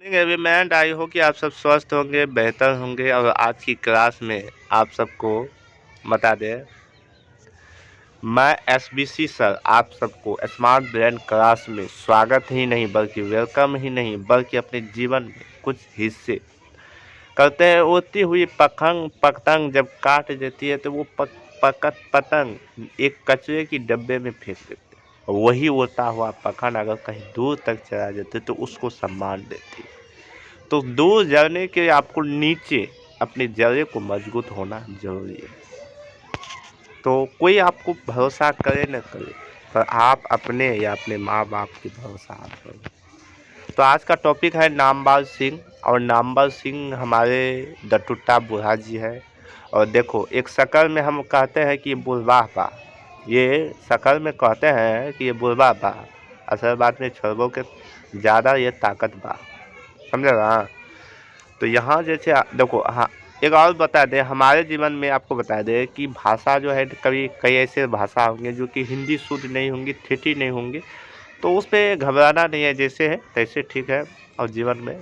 Everyone, आई हो कि आप सब स्वस्थ होंगे, बेहतर होंगे। और आज की क्लास में आप सबको बता दें, मैं एसबीसी सर आप सबको स्मार्ट ब्रेन क्लास में स्वागत ही नहीं बल्कि वेलकम ही नहीं बल्कि अपने जीवन में कुछ हिस्से करते हैं। उड़ती हुई पतंग जब काट देती है तो वो पतंग एक कचरे की डब्बे में फेंक देते हैं। और वही उड़ता हुआ पतंग अगर कहीं दूर तक चला जाते तो उसको सम्मान देती है। तो दूर जाने के आपको नीचे अपने जड़े को मजबूत होना जरूरी है। तो कोई आपको भरोसा करे न करे, पर आप अपने या अपने माँ बाप के भरोसा आप करो। तो आज का टॉपिक है नामबाज सिंह। और नामबाज सिंह हमारे दटुट्टा बूढ़ा जी है। और देखो, एक शक्ल में हम कहते हैं कि ये बुढ़वा बा, ये शक्ल में कहते हैं कि ये बुढ़वा बा, असल बात में छोड़बो के ज़्यादा ये ताकत बा, समझे ना। तो यहाँ जैसे देखो, हाँ, एक और बता दें, हमारे जीवन में आपको बता दें कि भाषा जो है कभी कई ऐसे भाषा होंगे जो कि हिंदी शुद्ध नहीं होंगी, ठेठी नहीं होंगी, तो उस पर घबराना नहीं है, जैसे है तैसे ठीक है। और जीवन में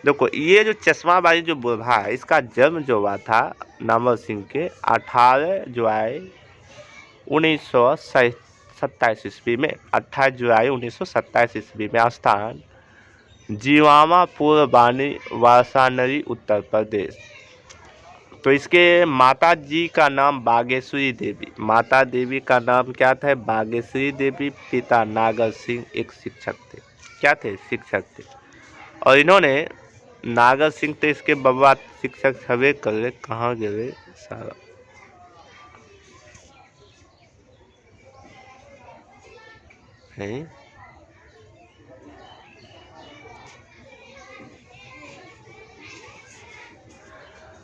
देखो, ये जो चश्मा बाजी जो बुढ़ा है, इसका जन्म जो हुआ था नामवर सिंह के 18 जुलाई 1927 ईस्वी में। 28 जुलाई 1927 ईस्वी में। स्थान जीवामा पूर्वानी वासानरी उत्तर प्रदेश। तो इसके माता जी का नाम बागेश्वरी देवी, माता देवी का नाम क्या था? बागेश्वरी देवी। पिता नागर सिंह एक शिक्षक थे। क्या थे? शिक्षक थे। और इन्होंने नागर सिंह थे, इसके बाबा शिक्षक हवे करे, कहाँ गए सारा है।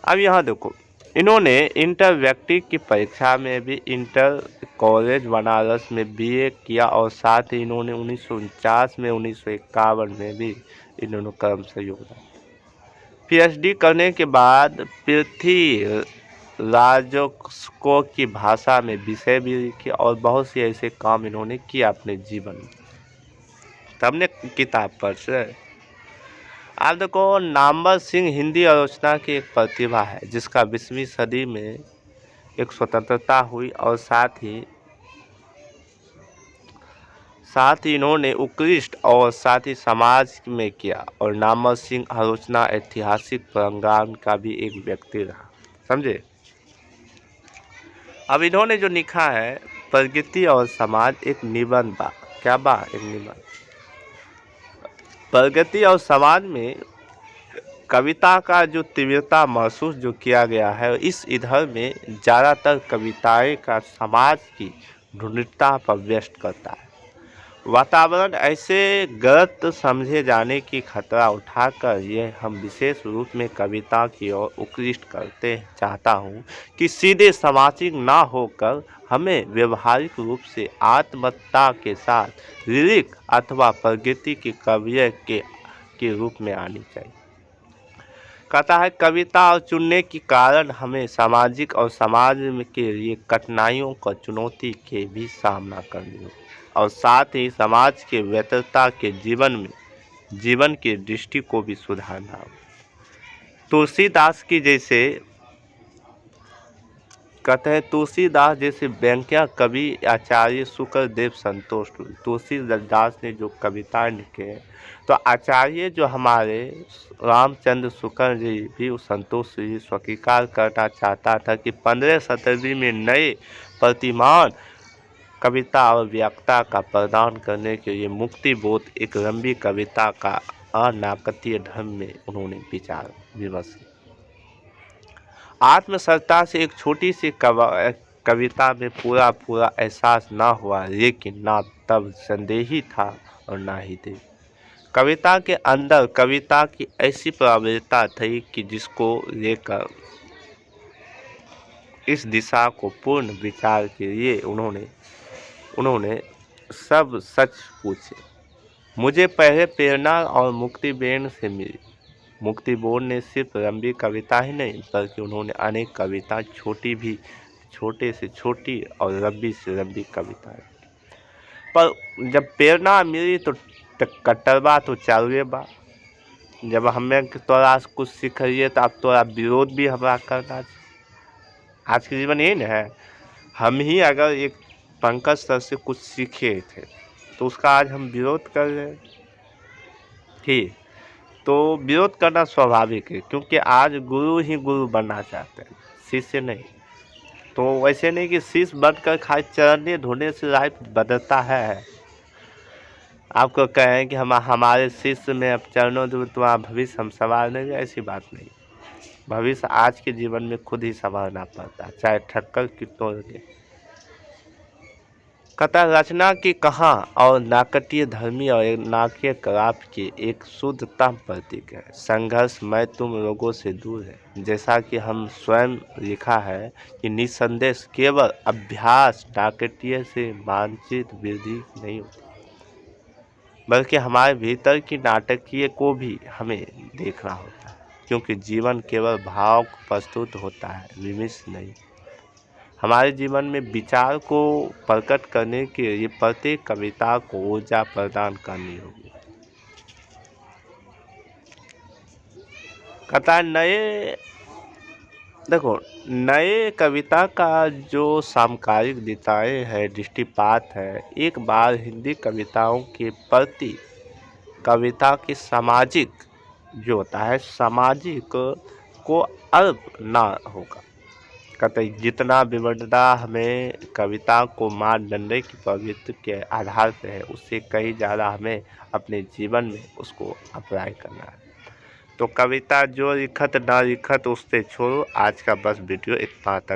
अब यहाँ देखो, इन्होंने इंटर व्यक्ति की परीक्षा में भी इंटर कॉलेज बनारस में बीए किया। और साथ ही इन्होंने 1949 में 1951 में भी इन्होंने कर्म से योगदान। पीएचडी करने के बाद पृथ्वी राजकों की भाषा में विषय भी लिखे और बहुत से ऐसे काम इन्होंने किया अपने जीवन में। हमने किताब पर से आप देखो, नामवर सिंह हिंदी आलोचना की एक प्रतिभा है जिसका 20वीं सदी में एक स्वतंत्रता हुई। और साथ ही इन्होंने उत्कृष्ट और साथ ही समाज में किया। और नामवर सिंह आलोचना ऐतिहासिक प्रंगान का भी एक व्यक्ति रहा, समझे। अब इन्होंने जो लिखा है प्रकृति और समाज, एक निबंध बा। क्या बा? एक निबंध। प्रगति और समाज में कविता का जो तीव्रता महसूस जो किया गया है, इस इधर में ज़्यादातर कविताएं का समाज की ढूंढता पर व्यस्त करता है। वातावरण ऐसे गलत समझे जाने की खतरा उठाकर ये हम विशेष रूप में कविता की ओर उत्कृष्ट करते चाहता हूँ कि सीधे सामाजिक ना होकर हमें व्यवहारिक रूप से आत्मकथा के साथ लिरिक अथवा प्रकृति की काव्य के रूप में आनी चाहिए। कहता है, कविता और चुनने के कारण हमें सामाजिक और समाज के लिए कठिनाइयों का चुनौती के भी सामना करनी हो और साथ ही समाज के व्यस्तता के जीवन की दृष्टि को भी सुधारना हो। तुलसीदास की जैसे कहते हैं, तुलसीदास जैसे व्याख्या कवि आचार्य शुक्रदेव संतुष्ट हुए। तुलसीदास ने जो कविताएं लिखे हैं, तो आचार्य जो हमारे रामचंद्र शुक्र जी भी उस संतोष जी स्वीकार करना चाहता था कि 15 शताब्दी में नए प्रतिमान कविता और व्याख्या का प्रदान करने के लिए मुक्ति बोध एक लंबी कविता का अनाकतीय ढंग में उन्होंने विचार विमर्श किया। आत्मसत्ता से एक छोटी सी कविता में पूरा एहसास ना हुआ, लेकिन ना तब संदेही था और ना ही दे। कविता के अंदर कविता की ऐसी प्रवृत्ति थी कि जिसको लेकर इस दिशा को पूर्ण विचार के लिए उन्होंने सब सच पूछे। मुझे पहले प्रेरणा और मुक्तिबेन से मिली। मुक्तिबोध ने सिर्फ लंबी कविता ही नहीं बल्कि उन्होंने अनेक कविता छोटे से छोटी और लंबी से लंबी कविताएं। पर जब प्रेरणा मिली तो कट्टरबा तो चालुए बा। जब हमें तोरा से कुछ सीखिए तो अब तोरा विरोध भी हमारा करना चाहिए। आज के जीवन यही ना है। हम ही अगर एक पंकज सर से कुछ सीखे थे तो उसका आज हम विरोध कर रहे हैं, ठीक। तो विरोध करना स्वाभाविक है, क्योंकि आज गुरु ही गुरु बनना चाहते हैं, शिष्य नहीं। तो वैसे नहीं कि शिष्य बनकर खाली चरण धोने से लाइफ बदलता है। आपको कहें कि हमारे शिष्य में अब चरणों धो तुम्हारा भविष्य हम संवार लेंगे, ऐसी बात नहीं। भविष्य आज के जीवन में खुद ही संवारना पड़ता है, चाहे ठक्कर कितनों लगे। कथा रचना की कहाँ और नाटकीय धर्मी और नाटकीय कलाप की एक शुद्धतम प्रतीक है। संघर्ष मैं तुम लोगों से दूर है, जैसा कि हम स्वयं लिखा है कि निसंदेह केवल अभ्यास नाटकीय से मानसिक वृद्धि नहीं होती, बल्कि हमारे भीतर की नाटकीय को भी हमें देखना होता है, क्योंकि जीवन केवल भाव प्रस्तुत होता है, विमिष नहीं। हमारे जीवन में विचार को प्रकट करने के लिए प्रत्येक कविता को ऊर्जा प्रदान करनी होगी। कथा नए कविता का जो समकालिक दिशाएं है, दृष्टिपात है, एक बार हिंदी कविताओं के प्रति कविता की सामाजिक जो होता है, सामाजिक को अर्थ ना होगा। कतई जितना विवरणता हमें कविता को मानदंड की प्रवृत्ति के आधार पर है, उससे कहीं ज़्यादा हमें अपने जीवन में उसको अप्लाई करना है। तो कविता जो लिखत ना लिखत उससे छोड़ो। आज का बस वीडियो इतना तक।